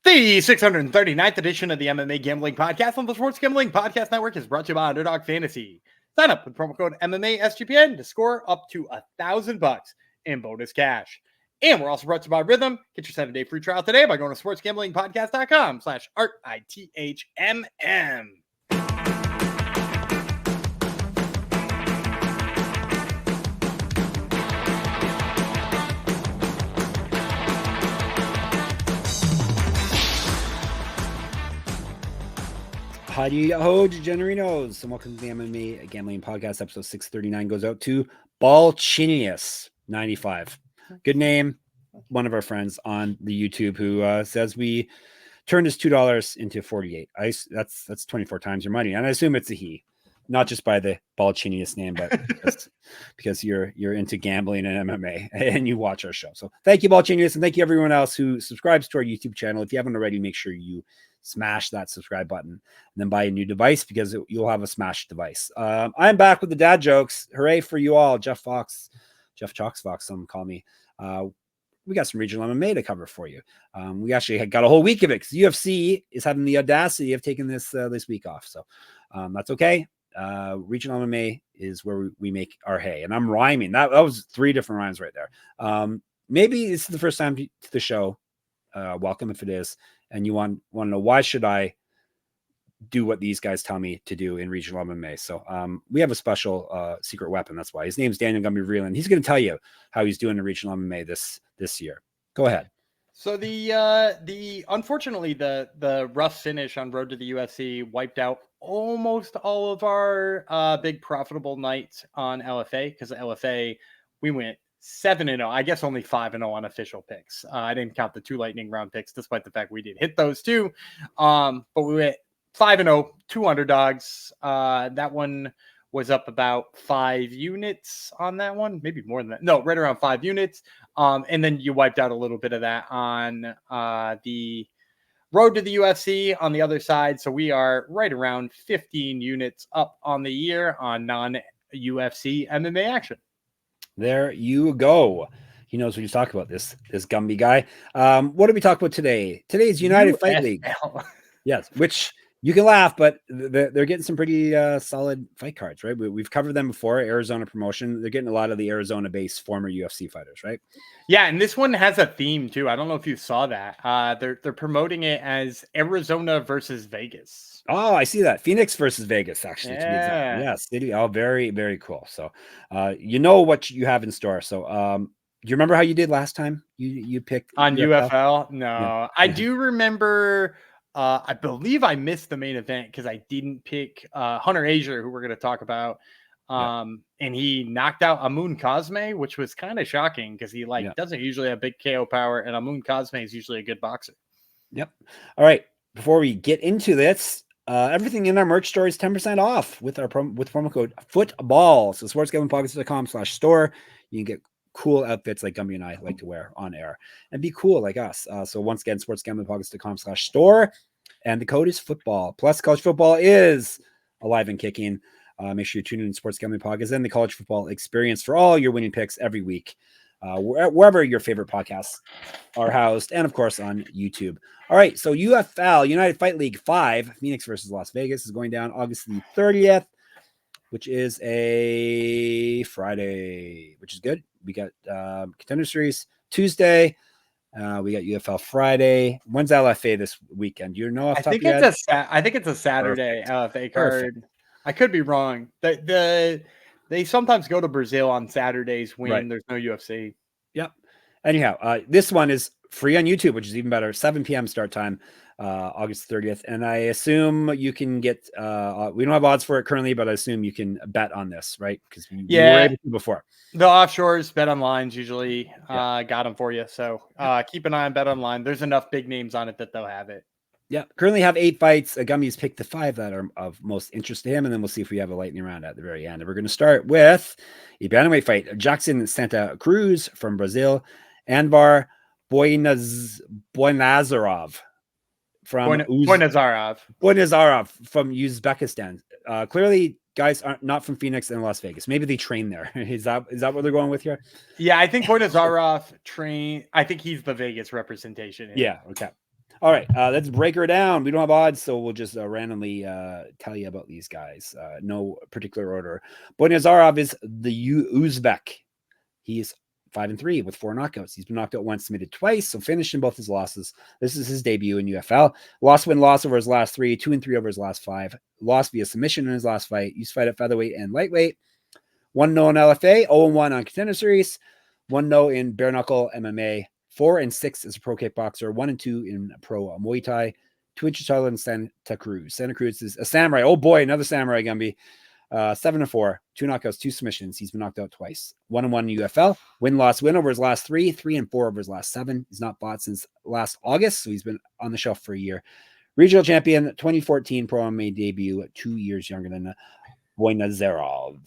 The 639th edition of the MMA Gambling Podcast on the Sports Gambling Podcast Network is brought to you by Underdog Fantasy. Sign up with promo code MMA SGPN to score up to $1,000 in bonus cash. And we're also brought to you by Rhythm. Get your 7-day free trial today by going to sportsgamblingpodcast.com/RITHMM. Howdy ho, degenerinos, and welcome to the MMA Gambling Podcast. Episode 639 goes out to Balchinius95. Good name. One of our friends on the YouTube who says we turned his $2 into 48. That's 24 times your money, and I assume it's a he, not just by the Balchinius name, but because you're into gambling and MMA and you watch our show. So thank you, Balchinius, and thank you everyone else who subscribes to our YouTube channel. If you haven't already, make sure you smash that subscribe button and then buy a new device because you'll have a smash device. I'm back with the dad jokes. Hooray for you all. Jeff Chalks Fox, some call me. We got some regional MMA to cover for you. We actually got a whole week of it because UFC is having the audacity of taking this week off. So that's okay. Regional MMA is where we make our hay, and I'm rhyming. That was 3 different rhymes right there. Maybe this is the first time to the show. Welcome if it is. And you want to know why should I do what these guys tell me to do in regional MMA. So we have a special secret weapon. That's why his name's Daniel Gumby. He's going to tell you how he's doing in regional MMA this year. Go ahead. So the unfortunately the rough finish on Road to the UFC wiped out almost all of our big profitable nights on LFA, because LFA we went 7-0. I guess only 5-0 on official picks. I didn't count the 2 lightning round picks, despite the fact we did hit those too. But we went 5-0, 2 underdogs. That one was up about 5 units on that one, maybe more than that. No, right around 5 units. And then you wiped out a little bit of that on the Road to the UFC on the other side. So we are right around 15 units up on the year on non-UFC MMA action. There you go. He knows what he's talking about, this Gumby guy. What did we talk about today? Today's United Fight League. Yes, which you can laugh, but they're getting some pretty solid fight cards, right? We've covered them before. Arizona promotion. They're getting a lot of the Arizona-based former UFC fighters, right? Yeah, and this one has a theme too. I don't know if you saw that. They're promoting it as Arizona versus Vegas. Oh, I see that. Phoenix versus Vegas, actually. Yeah. Yes. Oh, very, very cool. So, you know what you have in store. So, do you remember how you did last time? You picked on UFL? No, yeah. I do remember. I believe I missed the main event because I didn't pick Hunter Azure, who we're going to talk about. And he knocked out Amun Cosme, which was kind of shocking because he doesn't usually have big KO power, and Amun Cosme is usually a good boxer. Yep. All right. Before we get into this, everything in our merch store is 10% off with promo code football. So sportsgamblingpodcast.com/store. You can get cool outfits like Gumby and I like to wear on air and be cool like us. So once again, sportsgamblingpodcast.com/store, and the code is football. Plus, college football is alive and kicking. Make sure you tune in to Sports Gambling Podcast and the college football experience for all your winning picks every week, wherever your favorite podcasts are housed, and of course on YouTube. All right, so UFL, United Fight League 5, Phoenix versus Las Vegas, is going down August the 30th, which is a Friday, which is good. We got Contender Series Tuesday. We got UFL Friday. When's LFA this weekend? Do you know? I think it's a Saturday. LFA card. Perfect. I could be wrong. They sometimes go to Brazil on Saturdays when there's no UFC. Yep. Anyhow, this one is free on YouTube, which is even better. 7 p.m. start time, August 30th. And I assume you can get, we don't have odds for it currently, but I assume you can bet on this, right? Because we were able to before. The offshores, Bet Online's usually got them for you. So keep an eye on Bet Online. There's enough big names on it that they'll have it. Yeah, currently have 8 fights. Gummy's picked the 5 that are of most interest to him, and then we'll see if we have a lightning round at the very end. And we're going to start with a bantamweight fight. Jackson Santa Cruz from Brazil, Anvar Boynazarov from Boynazarov from Uzbekistan. Clearly, guys are not from Phoenix and Las Vegas. Maybe they train there. Is that what they're going with here? Yeah, I think Boynazarov train. I think he's the Vegas representation. Yeah. Okay. All right, let's break her down. We don't have odds, so we'll just randomly tell you about these guys. No particular order. Boynazarov is the Uzbek. He's 5-3 with 4 knockouts. He's been knocked out once, submitted twice, so finished in both his losses. This is his debut in UFL. Loss over his last 3, 2-3 over his last 5. Lost via submission in his last fight. Used to fight at featherweight and lightweight. 1-0 in LFA, 0-1 on Contender Series, 1-0 in bare knuckle MMA, 4-6 as a pro kickboxer, 1-2 in pro Muay Thai, 2 inches taller than Santa Cruz. Santa Cruz is a samurai. Oh boy, another samurai, Gumby. 7-4, 2 knockouts, 2 submissions. He's been knocked out twice. 1-1 in UFL. Win over his last 3, 3-4 over his last 7. He's not fought since last August, so he's been on the shelf for a year. Regional champion, 2014 pro MMA debut, 2 years younger than Boynazarov.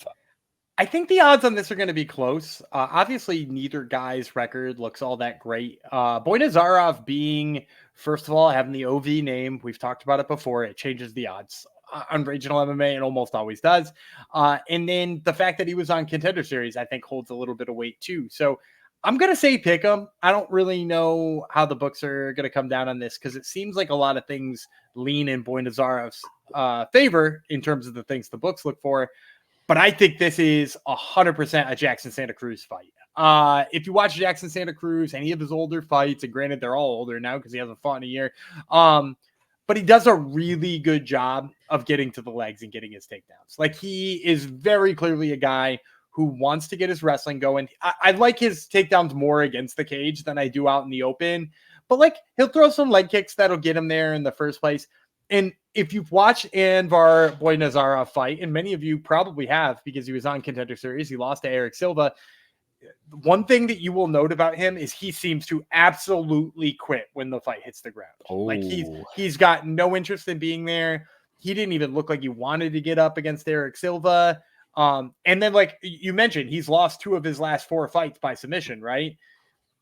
I think the odds on this are going to be close. Obviously, neither guy's record looks all that great. Boynazarov being, first of all, having the OV name, we've talked about it before, it changes the odds. On regional MMA, it almost always does. And then the fact that he was on Contender Series, I think, holds a little bit of weight too. So I'm going to say pick him. I don't really know how the books are going to come down on this because it seems like a lot of things lean in Boynazarov's favor in terms of the things the books look for. But I think this is 100% a Jackson Santa Cruz fight. If you watch Jackson Santa Cruz, any of his older fights, and granted they're all older now because he hasn't fought in a year, but he does a really good job of getting to the legs and getting his takedowns. Like, he is very clearly a guy who wants to get his wrestling going. I like his takedowns more against the cage than I do out in the open. But, like, he'll throw some leg kicks that'll get him there in the first place. And if you've watched Anvar Boynazarov fight, and many of you probably have because he was on Contender Series, he lost to Eric Silva. One thing that you will note about him is he seems to absolutely quit when the fight hits the ground. Oh. Like, he's got no interest in being there. He didn't even look like he wanted to get up against Eric Silva. And then, like you mentioned, he's lost 2 of his last 4 fights by submission, right?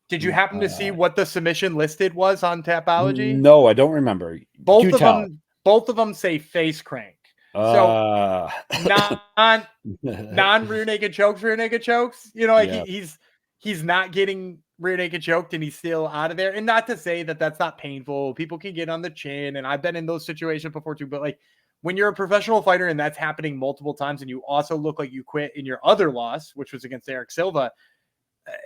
Did you happen to see what the submission listed was on Tapology? No, I don't remember. Both of them say face crank. So non rear naked chokes. You know, like he's not getting rear naked choked and he's still out of there. And not to say that that's not painful. People can get on the chin, and I've been in those situations before too. But like, when you're a professional fighter and that's happening multiple times, and you also look like you quit in your other loss, which was against Eric Silva,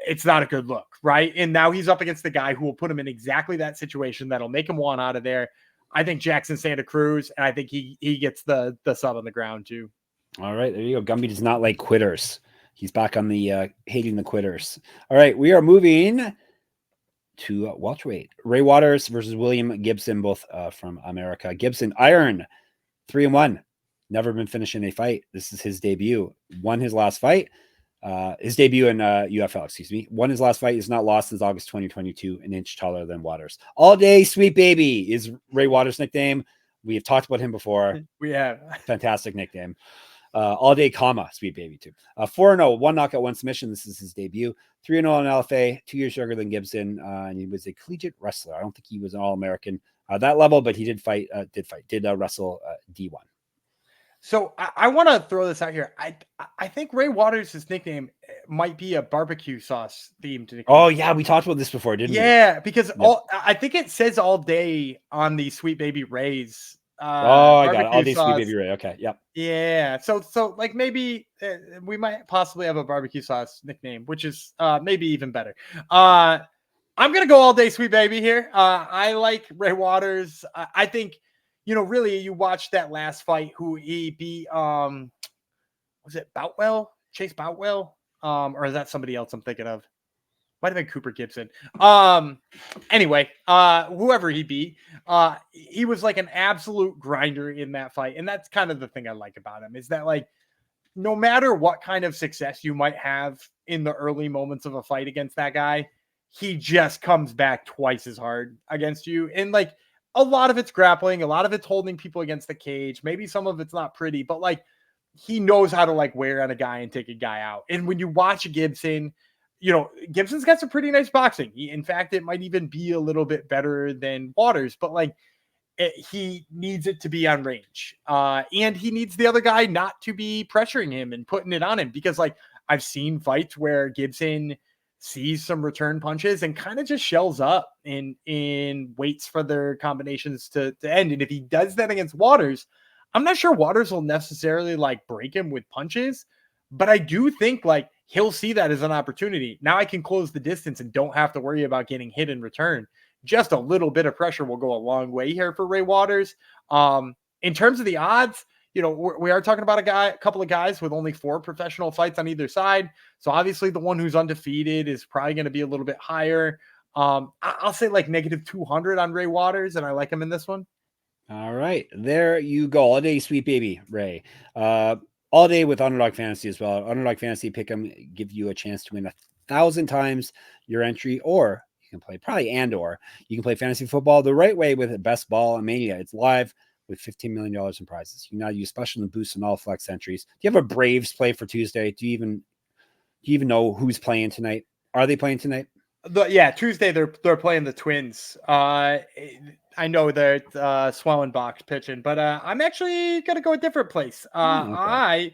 it's not a good look, right? And now he's up against the guy who will put him in exactly that situation that'll make him want out of there. I think Jackson Santa Cruz, and I think he gets the sub on the ground too. All right, there you go. Gumby does not like quitters. He's back on the hating the quitters. All right, we are moving to welterweight. Ray Waters versus William Gibson, both from America. Gibson, iron, 3-1. Never been finished in a fight. This is his debut. Won his last fight. His debut in UFL, excuse me. Won his last fight. He's not lost since August 2022, an inch taller than Waters. All Day Sweet Baby is Ray Waters' nickname. We have talked about him before. We have. Fantastic nickname. All Day, Sweet Baby too. 4-0, 1 knockout, 1 submission. This is his debut. 3-0 in LFA, 2 years younger than Gibson. And he was a collegiate wrestler. I don't think he was an All-American that level, but he did wrestle D1. So I want to throw this out here. I think Ray Waters' nickname might be a barbecue sauce themed nickname. Oh yeah, we talked about this before, didn't we? Yeah, because I think it says All Day on the Sweet Baby Ray's. I got it. All Day Sweet Baby Ray. Okay, yep. Yeah, so like maybe we might possibly have a barbecue sauce nickname, which is maybe even better. I'm gonna go All Day Sweet Baby here. I like Ray Waters. I think. You know, really, you watched that last fight, who he beat, was it Boutwell? Chase Boutwell? Or is that somebody else I'm thinking of? Might have been Cooper Gibson. Anyway, whoever he beat, he was like an absolute grinder in that fight. And that's kind of the thing I like about him, is that, like, no matter what kind of success you might have in the early moments of a fight against that guy, he just comes back twice as hard against you. And, like, a lot of it's grappling, a lot of it's holding people against the cage. Maybe some of it's not pretty, but like, he knows how to like wear on a guy and take a guy out. And when you watch Gibson, you know, Gibson's got some pretty nice boxing. In fact, it might even be a little bit better than Waters, but like, he needs it to be on range. And he needs the other guy not to be pressuring him and putting it on him, because like, I've seen fights where Gibson sees some return punches and kind of just shells up and waits for their combinations to end. And if he does that against Waters, I'm not sure Waters will necessarily like break him with punches, but I do think like he'll see that as an opportunity. Now I can close the distance and don't have to worry about getting hit in return. Just a little bit of pressure will go a long way here for Ray Waters. In terms of the odds, you know, we are talking about a couple of guys with only 4 professional fights on either side. So obviously the one who's undefeated is probably going to be a little bit higher. I'll say like -200 on Ray Waters, and I like him in this one. All right, there you go. All day, sweet baby, Ray. All day with Underdog Fantasy as well. Underdog Fantasy Pick'em give you a chance to win 1,000 times your entry, or you can play you can play fantasy football the right way with Best Ball and Mania. It's live with $15 million in prizes. You can now use special and boost on all flex entries. Do you have a Braves play for Tuesday? Do you even know who's playing tonight? Are they playing tonight? Tuesday they're playing the Twins. I know that Swellenbach's pitching, but I'm actually gonna go a different place. Okay.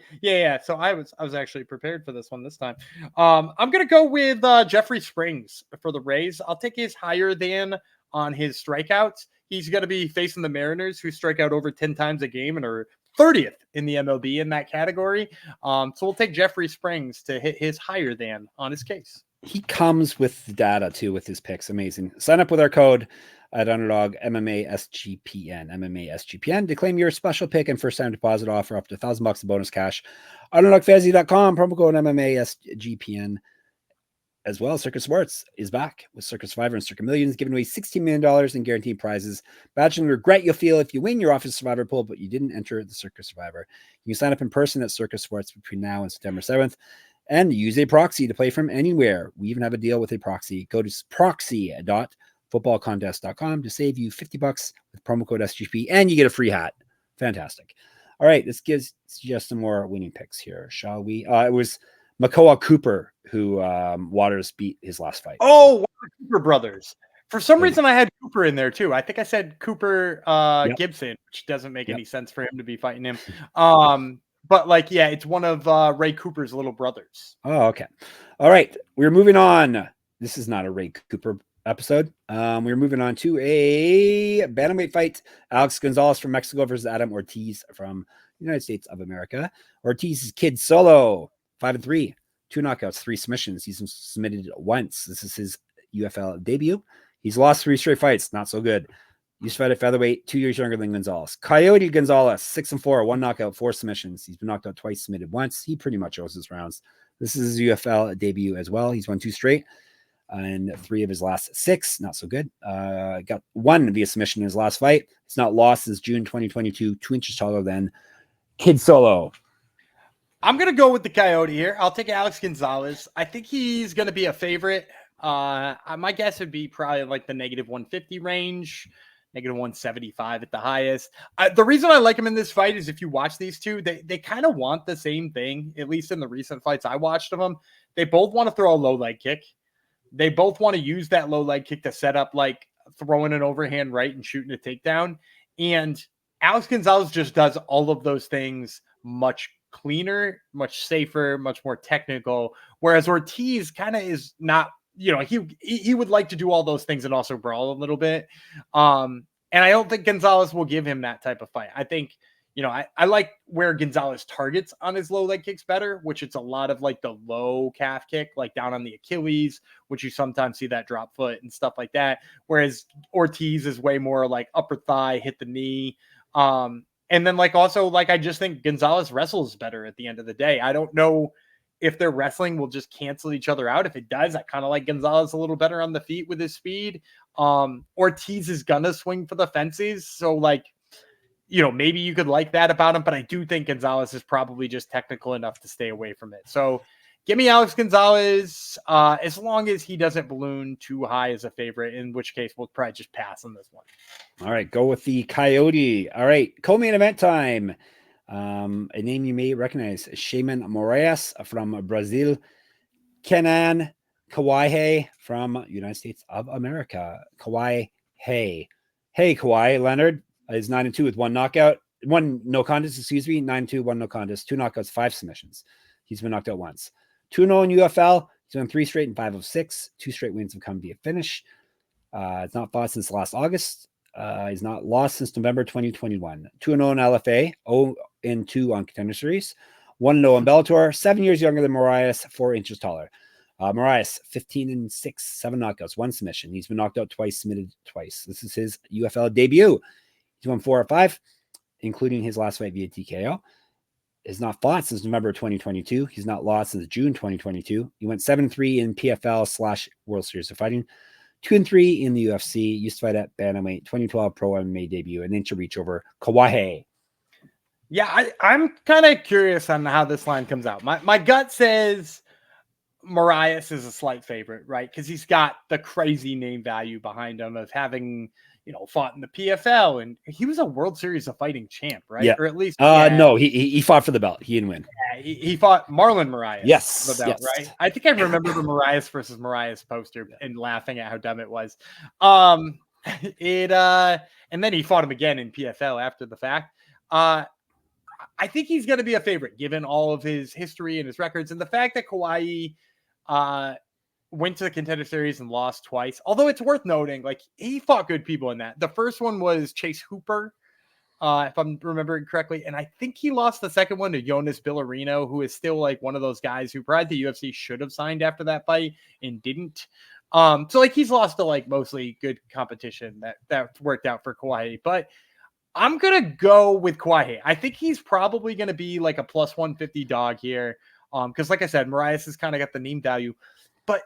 So I was actually prepared for this one this time. I'm gonna go with Jeffrey Springs for the Rays. I'll take his higher than on his strikeouts. He's going to be facing the Mariners, who strike out over 10 times a game and are 30th in the MLB in that category. So we'll take Jeffrey Springs to hit his higher than on his case. He comes with the data too with his picks. Amazing. Sign up with our code at Underdog MMA SGPN to claim your special pick and first time deposit offer up to $1,000 in bonus cash. UnderdogFantasy.com, promo code MMA SGPN. As well, Circus Sports is back with Circus Survivor and Circuit Millions, giving away $16 million in guaranteed prizes. Imagine the regret you'll feel if you win your Office Survivor pool, but you didn't enter the Circus Survivor. You can sign up in person at Circus Sports between now and September 7th and use a proxy to play from anywhere. We even have a deal with a proxy. Go to proxy.footballcontest.com to save you $50 with promo code SGP, and you get a free hat. Fantastic. All right, let's suggest some more winning picks here, shall we? It was Makoa Cooper who Waters beat his last fight. Oh, Cooper brothers. For some reason, I had Cooper in there too. I think I said Cooper Gibson, which doesn't make any sense for him to be fighting him. But like, yeah, it's one of Ray Cooper's little brothers. Oh, okay. All right, we're moving on. This is not a Ray Cooper episode. We're moving on to a bantamweight fight. Alex Gonzalez from Mexico versus Adam Ortiz from the United States of America. Ortiz's kid solo. 5-3, 2 knockouts, 3 submissions. He's submitted once. This is his UFL debut. He's lost 3 straight fights. Not so good. Used to fight at featherweight, 2 years younger than Gonzalez. Coyote Gonzalez, 6-4, 1 knockout, 4 submissions. He's been knocked out twice, submitted once. He pretty much owes his rounds. This is his UFL debut as well. He's won 2 straight and 3 of his last 6. Not so good. Got 1 via submission in his last fight. He's not lost since June 2022, 2 inches taller than Kid Solo. I'm going to go with the Coyote here. I'll take Alex Gonzalez. I think he's going to be a favorite. My guess would be probably like the -150 range, -175 at the highest. The reason I like him in this fight is if you watch these two, they kind of want the same thing, at least in the recent fights I watched of them. They both want to throw a low leg kick. They both want to use that low leg kick to set up like throwing an overhand right and shooting a takedown. And Alex Gonzalez just does all of those things much cleaner, much safer, much more technical. Whereas Ortiz kind of is not, you know, he would like to do all those things and also brawl a little bit. And I don't think Gonzalez will give him that type of fight. I think, you know, I like where Gonzalez targets on his low leg kicks better, which it's a lot of like the low calf kick, like down on the Achilles, which you sometimes see that drop foot and stuff like that. Whereas Ortiz is way more like upper thigh, hit the knee. And then like also like I just think Gonzalez wrestles better at the end of the day. I don't know if their wrestling will just cancel each other out. If it does, I kind of like Gonzalez a little better on the feet with his speed. Ortiz is gonna swing for the fences, so like, you know, maybe you could like that about him, but I do think Gonzalez is probably just technical enough to stay away from it. So give me Alex Gonzalez, as long as he doesn't balloon too high as a favorite, in which case we'll probably just pass on this one. All right, go with the Coyote. All right, co-main event time. A name you may recognize, Sheymon Moraes from Brazil, Canaan Kawaihae from United States of America. Kawaihae. Hey, Kawhi Leonard is 9-2 with 1 knockout, 1 no contest, 9-2, 1 no contest, 2 knockouts, 5 submissions. He's been knocked out once. 2-0 in UFL. He's won 3 straight and 5 of 6. 2 straight wins have come via finish. It's not fought since last August. He's not lost since November 2021. 2-0 in LFA, 0-2 on Contender Series, 1-0 in Bellator. 7 years younger than Moraes, 4 inches taller. Moraes, 15-6, 7 knockouts, 1 submission. He's been knocked out twice, submitted twice. This is his UFL debut. He's won 4 of 5, including his last fight via TKO. Has not fought since November 2022. He's not lost since June 2022. He went 7-3 in PFL / World Series of Fighting, 2-3 in the UFC. Used to fight at bantamweight, 2012 pro MMA debut, an inch of reach over Kawaihae. Yeah, I'm kind of curious on how this line comes out. My gut says Moraes is a slight favorite, right? Because he's got the crazy name value behind him of having, fought in the PFL, and he was a World Series of Fighting champ, right? Yeah. Or at least, no, he fought for the belt. He didn't win. Yeah, he fought Marlon Moraes. Yes, for the belt, yes. right? I think I remember the Moraes versus Moraes poster and laughing at how dumb it was. And then he fought him again in PFL after the fact. I think he's going to be a favorite given all of his history and his records, and the fact that Kawaihae went to the Contender Series and lost twice. Although it's worth noting, like, he fought good people in that. The first one was Chase Hooper, if I'm remembering correctly, and I think he lost the second one to Jonas Villarino, who is still like one of those guys who probably the UFC should have signed after that fight and didn't. So like he's lost to like mostly good competition that worked out for Kawaihae, but I'm going to go with Kawaihae. I think he's probably going to be like a plus 150 dog here. Because like I said, Moraes has kind of got the name value, but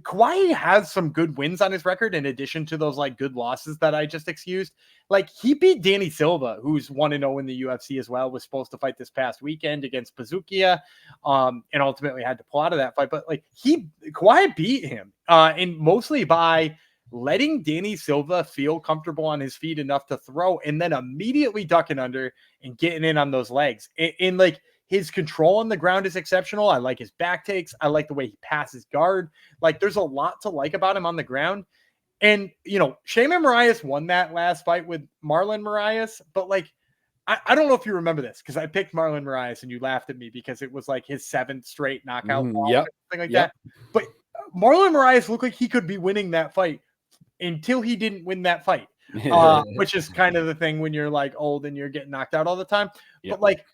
Kawaihae has some good wins on his record in addition to those like good losses that I just excused. Like he beat Danny Silva, who's 1-0 in the UFC as well, was supposed to fight this past weekend against Bazookia, and ultimately had to pull out of that fight. But like Kawaihae beat him, and mostly by letting Danny Silva feel comfortable on his feet enough to throw and then immediately ducking under and getting in on those legs. And like his control on the ground is exceptional. I like his back takes. I like the way he passes guard. Like there's a lot to like about him on the ground. And, Sheymon Moraes won that last fight with Marlon Moraes, but like, I don't know if you remember this because I picked Marlon Moraes and you laughed at me because it was like his 7th straight knockout. Yep. Something like that. But Marlon Moraes looked like he could be winning that fight until he didn't win that fight, which is kind of the thing when you're like old and you're getting knocked out all the time. But like,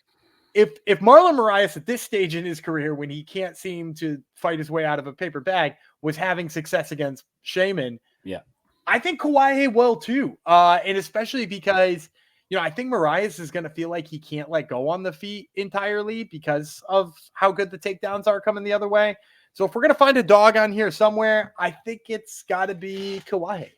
if Marlon Moraes at this stage in his career, when he can't seem to fight his way out of a paper bag, was having success against Sheymon, I think Kawaihae will too. And especially because, I think Moraes is going to feel like he can't let go on the feet entirely because of how good the takedowns are coming the other way. So if we're going to find a dog on here somewhere, I think it's got to be Kawaihae.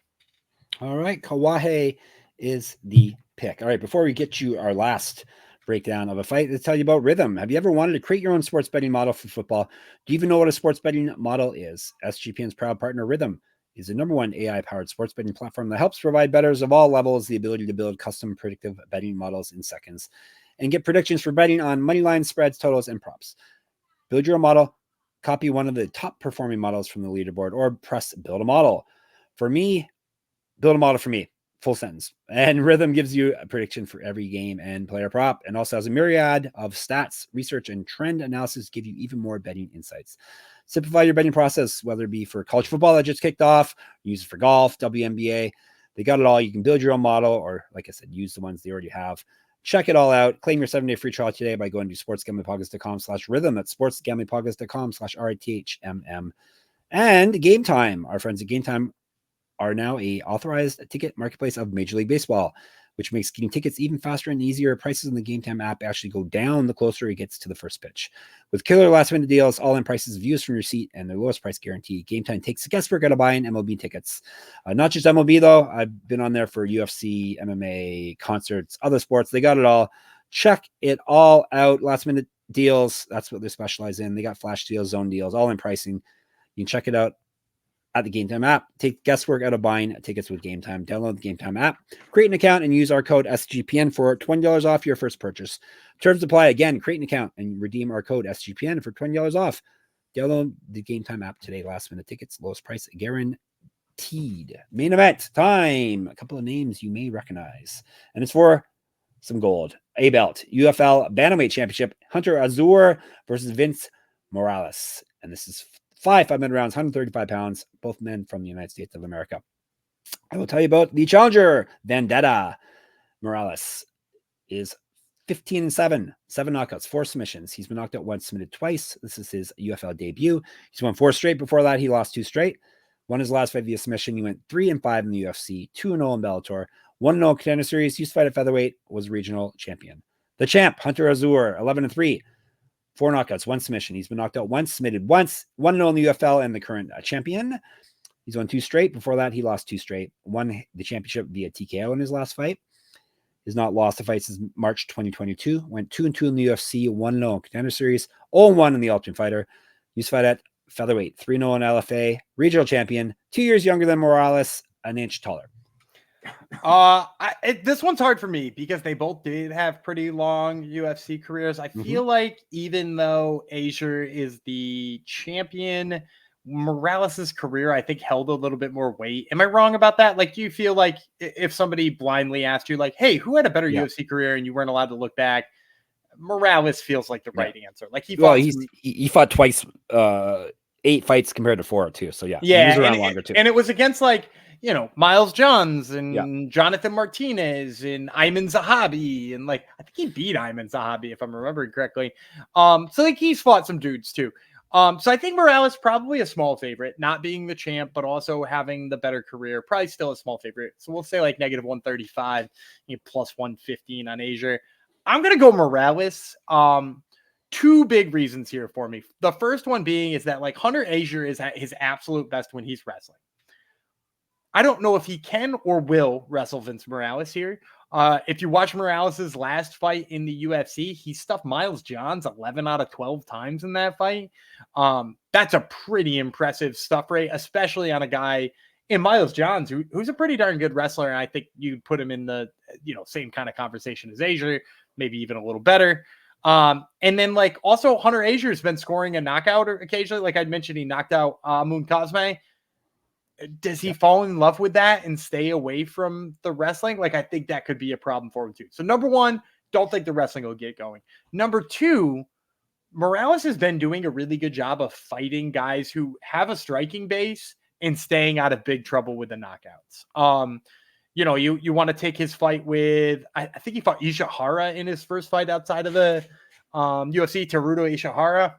All right. Kawaihae is the pick. All right. Before we get you our last breakdown of a fight, let's tell you about Rhythm. Have you ever wanted to create your own sports betting model for football? Do you even know what a sports betting model is? SGPN's proud partner, Rhythm, is the #1 AI-powered sports betting platform that helps provide bettors of all levels the ability to build custom predictive betting models in seconds and get predictions for betting on money lines, spreads, totals, and props. Build your own model. Copy one of the top performing models from the leaderboard or press build a model. For me, build a model for me, full sentence. And Rhythm gives you a prediction for every game and player prop and also has a myriad of stats, research, and trend analysis to give you even more betting insights. Simplify your betting process, whether it be for college football that just kicked off, use it for golf, WNBA. They got it all. You can build your own model or, like I said, use the ones they already have. Check it all out. Claim your 7-day free trial today by going to sportsgamblingpodcast.com/rhythm. That's sportsgamblingpodcast.com/RITHMM. And Game Time. Our friends at Game Time are now a authorized ticket marketplace of Major League Baseball, which makes getting tickets even faster and easier. Prices in the Game Time app actually go down the closer it gets to the first pitch. With killer last-minute deals, all-in prices, views from your seat, and their lowest price guarantee, Game Time takes the guesswork out of buying MLB tickets. Not just MLB, though. I've been on there for UFC, MMA, concerts, other sports. They got it all. Check it all out. Last-minute deals, that's what they specialize in. They got flash deals, zone deals, all-in pricing. You can check it out at the Game Time app. Take guesswork out of buying tickets with Game Time. Download the Game Time app, create an account, and use our code SGPN for $20 off your first purchase. Terms apply. Again, create an account and redeem our code SGPN for $20 off. Download the Game Time app today. Last minute tickets, lowest price guaranteed. Main event time. A couple of names you may recognize, and it's for some gold. A belt, UFL Bantamweight Championship, Hunter Azure versus Vince Moraes. And this is 5-minute rounds, 135 pounds, both men from the United States of America. I will tell you about the challenger, Vendetta. Moraes is 15-7, 7 knockouts, 4 submissions. He's been knocked out once, submitted twice. This is his UFL debut. He's won 4 straight. Before that, he lost 2 straight. Won his last fight via submission. He went 3-5 in the UFC, 2-0 in Bellator, 1-0 Contender Series. Used to fight at featherweight, was regional champion. The champ, Hunter Azure, 11-3, 4 knockouts, 1 submission. He's been knocked out once, submitted once, 1-0 in the UFL, and the current champion. He's won 2 straight. Before that, he lost 2 straight. Won the championship via TKO in his last fight. He's not lost a fight since March 2022. Went 2-2 in the UFC, 1-0 Contender Series, 0-1 in the Ultimate Fighter. Used to fight at featherweight, 3-0 in LFA, regional champion, 2 years younger than Moraes, an inch taller. This one's hard for me because they both did have pretty long UFC careers. I feel like even though Azure is the champion, Morales's career, I think, held a little bit more weight. Am I wrong about that? Like, do you feel like if somebody blindly asked you, like, hey, who had a better UFC career, and you weren't allowed to look back, Moraes feels like the right answer. Like, he fought twice, 8 fights compared to 4 too. So he was around longer too. And it was against, like, you know, Miles Johns and Jonathan Martinez and Ayman Zahabi, and like I think he beat Ayman Zahabi if I'm remembering correctly. So like he's fought some dudes too. So I think Moraes probably a small favorite, not being the champ, but also having the better career. Probably still a small favorite. So we'll say like -135, plus 115 on Azure. I'm gonna go Moraes. 2 big reasons here for me. The first one being is that like Hunter Azure is at his absolute best when he's wrestling. I don't know if he can or will wrestle Vince Moraes here. If you watch Morales's last fight in the UFC, he stuffed Miles Johns 11 out of 12 times in that fight. That's a pretty impressive stuff rate, especially on a guy in Miles Johns, who's a pretty darn good wrestler. And I think you put him in the same kind of conversation as Azure, maybe even a little better. And then like also Hunter Azure has been scoring a knockout occasionally. Like I'd mentioned, he knocked out Moon Cosme. Does he fall in love with that and stay away from the wrestling? Like, I think that could be a problem for him too. So number 1, don't think the wrestling will get going. Number 2, Moraes has been doing a really good job of fighting guys who have a striking base and staying out of big trouble with the knockouts. You want to take his fight with, I think he fought Ishihara in his first fight outside of the UFC, Teruto Ishihara.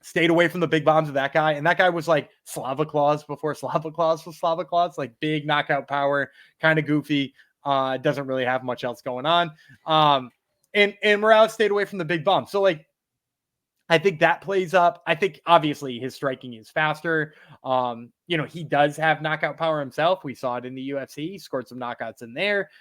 Stayed away from the big bombs of that guy. And that guy was like Slava Claus before Slava Claus was Slava Claus, like big knockout power, kind of goofy. Doesn't really have much else going on. And Moraes stayed away from the big bumps. So like, I think that plays up. I think obviously his striking is faster. He does have knockout power himself. We saw it in the UFC. He scored some knockouts in there.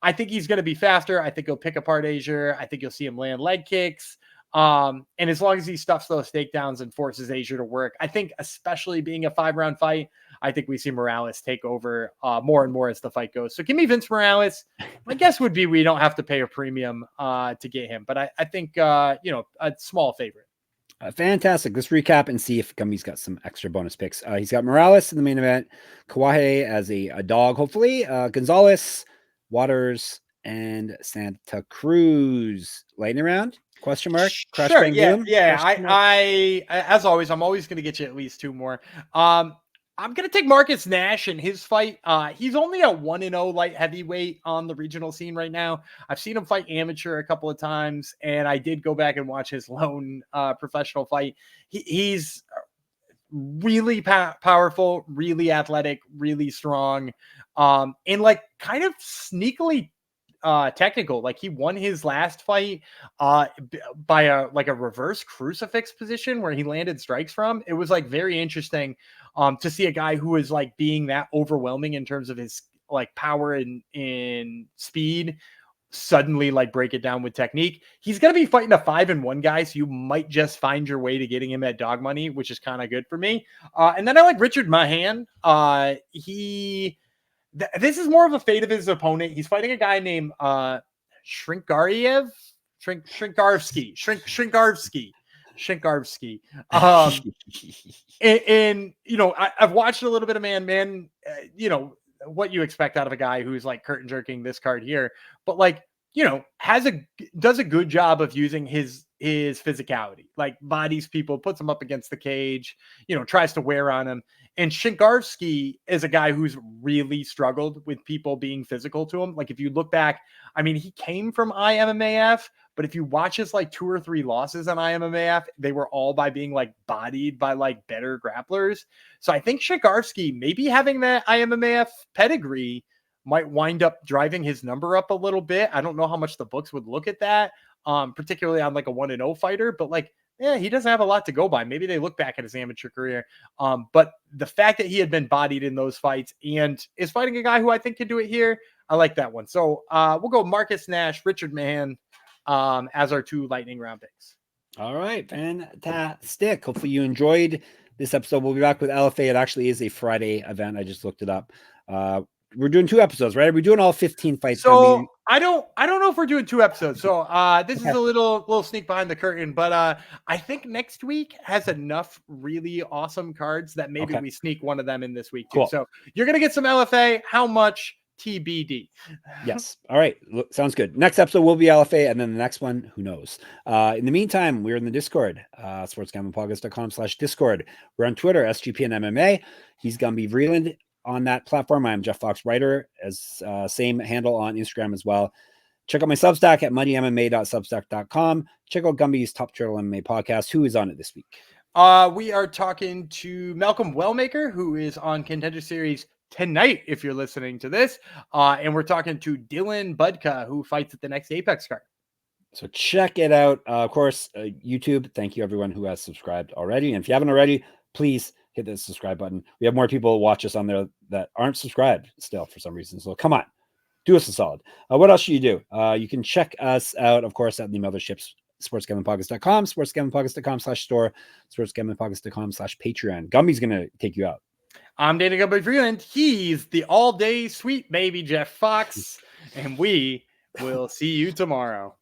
I think he's going to be faster. I think he'll pick apart Azure. I think you'll see him land leg kicks. And as long as he stuffs those takedowns and forces Azure to work, I think especially being a 5-round fight, I think we see Moraes take over more and more as the fight goes. So give me Vince Moraes. My guess would be we don't have to pay a premium to get him, but I think, a small favorite. Fantastic. Let's recap and see if Gumby's got some extra bonus picks. He's got Moraes in the main event, Kawaihae as a dog, hopefully, Gonzalez, Waters, and Santa Cruz. Lightning round? Question mark? Crash sure, bang boom? Yeah. I as always, I'm always going to get you at least 2 more. I'm going to take Marcus Nash in his fight. He's only a 1-0 light heavyweight on the regional scene right now. I've seen him fight amateur a couple of times, and I did go back and watch his lone professional fight. He's really powerful, really athletic, really strong, and like kind of sneakily technical. Like he won his last fight by a reverse crucifix position where he landed strikes from. It was like very interesting to see a guy who is like being that overwhelming in terms of his like power and speed suddenly like break it down with technique. He's going to be fighting a 5-1 guy, so you might just find your way to getting him at dog money, which is kind of good for me. And then I like Richard Mahan. This is more of a fate of his opponent. He's fighting a guy named Shrinkarevsky. And I've watched a little bit of man, what you expect out of a guy who's like curtain jerking this card here, but like, does a good job of using his his physicality, like bodies people, puts them up against the cage, tries to wear on him. And Shingarski is a guy who's really struggled with people being physical to him. Like if you look back, I mean, he came from IMMAF, but if you watch his like 2 or 3 losses on IMMAF, they were all by being like bodied by like better grapplers. So I think Shingarski, maybe having that IMMAF pedigree, might wind up driving his number up a little bit. I don't know how much the books would look at that, particularly on like a 1-0 fighter, but like, yeah, he doesn't have a lot to go by. Maybe they look back at his amateur career. But the fact that he had been bodied in those fights and is fighting a guy who I think can do it here, I like that one. So we'll go Marcus Nash, Richard Mahan as our 2 lightning round picks. All right, fantastic. Hopefully you enjoyed this episode. We'll be back with LFA. It actually is a Friday event. I just looked it up. We're doing 2 episodes, right? Are we doing all 15 fights? So I don't know if we're doing 2 episodes. So this is a little sneak behind the curtain, but I think next week has enough really awesome cards that maybe we sneak one of them in this week too. Cool. So you're gonna get some LFA. How much? TBD. Yes. All right. Sounds good. Next episode will be LFA, and then the next one, who knows? In the meantime, we're in the Discord, sportsgamblingpodcast.com/Discord. We're on Twitter, SGPN MMA. He's Gumby Vreeland on that platform. I'm Jeff Fox Writer, as same handle on Instagram as well. Check out my Substack at muddymma.substack.com. Check out Gumby's Top Turtle MMA podcast. Who is on it this week? We are talking to Malcolm Wellmaker, who is on Contender Series tonight, if you're listening to this. And we're talking to Dylan Budka, who fights at the next Apex card. So check it out. Of course, YouTube. Thank you, everyone who has subscribed already. And if you haven't already, please hit the subscribe button. We have more people watch us on there that aren't subscribed still for some reason. So come on, do us a solid. What else should you do? You can check us out, of course, at the motherships, sportsgamblingpodcast.com, sportsgamblingpodcast.com/store, sportsgamblingpodcast.com/Patreon. Gumby's going to take you out. I'm Dana Gumby Freeland. He's the all-day sweet baby Jeff Fox, and we will see you tomorrow.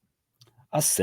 A simple